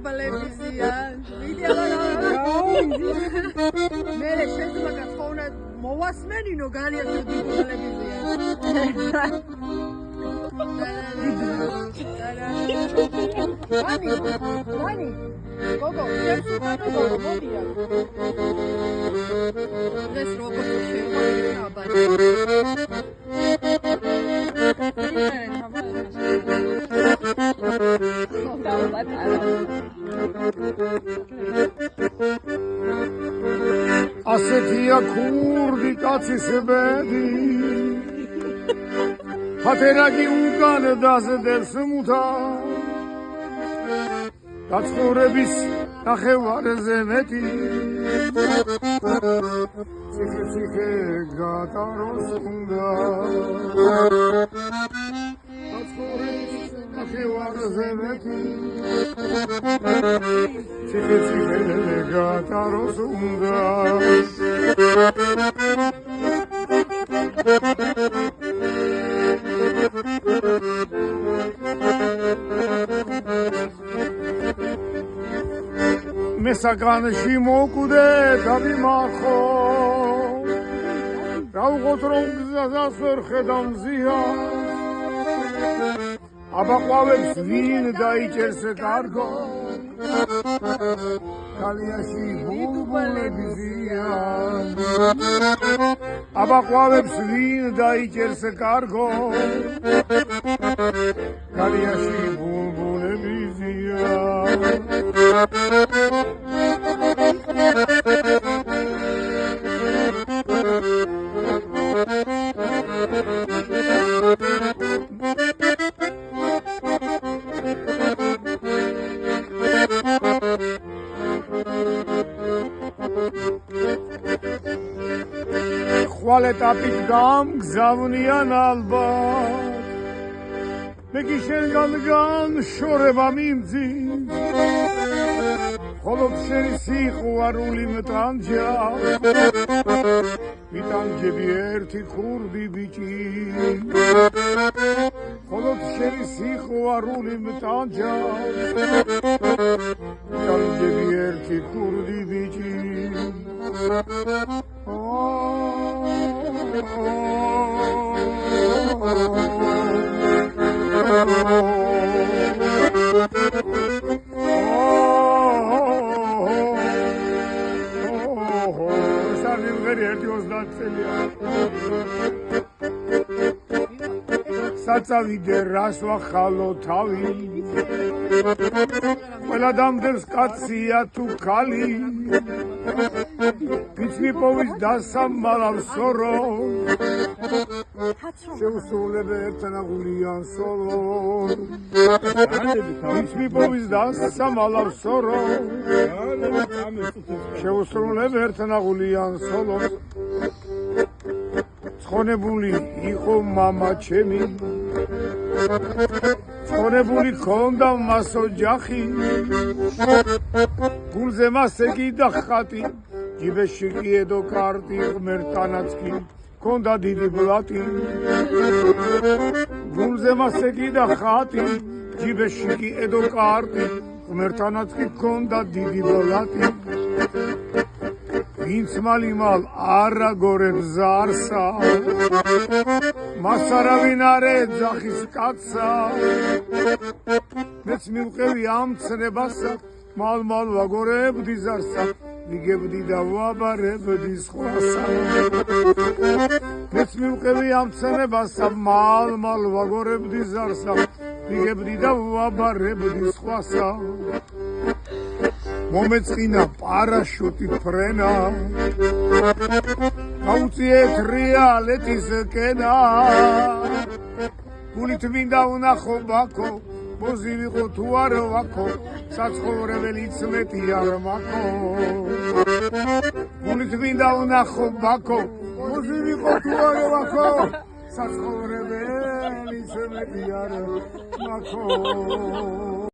დუბლებიზია. მერე შეძმაკა ხოვნა მოვასმენინო განიათო დუბლებიზია. Vani, Gogo, Gogo, modija. Dnes roko ću še nabati. Assetija kurdi kacis bedi Hateragi ugan dazders muta Katsxorebis naxevareze meti Tsikhe gataros unda Katsxorebis naxevareze meti Tsikhe gataros unda Mesaganashi mokude tabi makho Rauqotron gzazasver khedamzia Abaqvavebs vin daichers kargo Kaliashi bulbulebizia Abaqvavebs vin daichers kargo Kaliashi bulbulebizia Xvaletapit gamgzavnyan albat Megişen galgan şoreba mimzi Xolop şeni sixvaruli mtanja Mitanjebi erti xurdi biçi Xolop şeni sixvaruli mtanja Mitanjebi erti xurdi biçi Საწავიდე რას ვახალო თავი ყველა დამდევს კაცია თუ ქალი პიცმიპოვის დასამალავ სორო შეუსრულებ ერთნაღულიან სოლო პიცმიპოვის დასამალავ სორო შეუსრულებ ერთნაღულიან სოლო Ცხონებული იყო მამა ჩემი Ცხონებული ქონდა მას ოჯახი გულზე მას ეკიდა ხატი ჯიბეში კი ედო კარტი ღმერთთანაც კი ქონდა დიდი ბლატი გულზე მას ეკიდა ხატი ჯიბეში კი ედო კარტი ღმერთთანაც კი ქონდა დიდი ბლატი Vinc malimal ara goreb zarsa Masaravin are dzahis katsa Mets milqevi am tsrebasa Mal vagorebdi zarsa Vigebdi da vabarebdi skhvasa Mets milqevi am tsrebasa Mal vagorebdi zarsa Vigebdi da vabarebdi skhvasa მომეწყინა პარაშუტი ფრენა გაუწიეთ რეალეთის კენა გულით მინდა ვნახო ბაქო მოზივიყო თუ არ ვაქო საცხოვრებელი წმეთი არ მაქო გულით მინდა ვნახო ბაქო მოზივიყო თუ არ ვაქო საცხოვრებელი წმეთი არ მაქო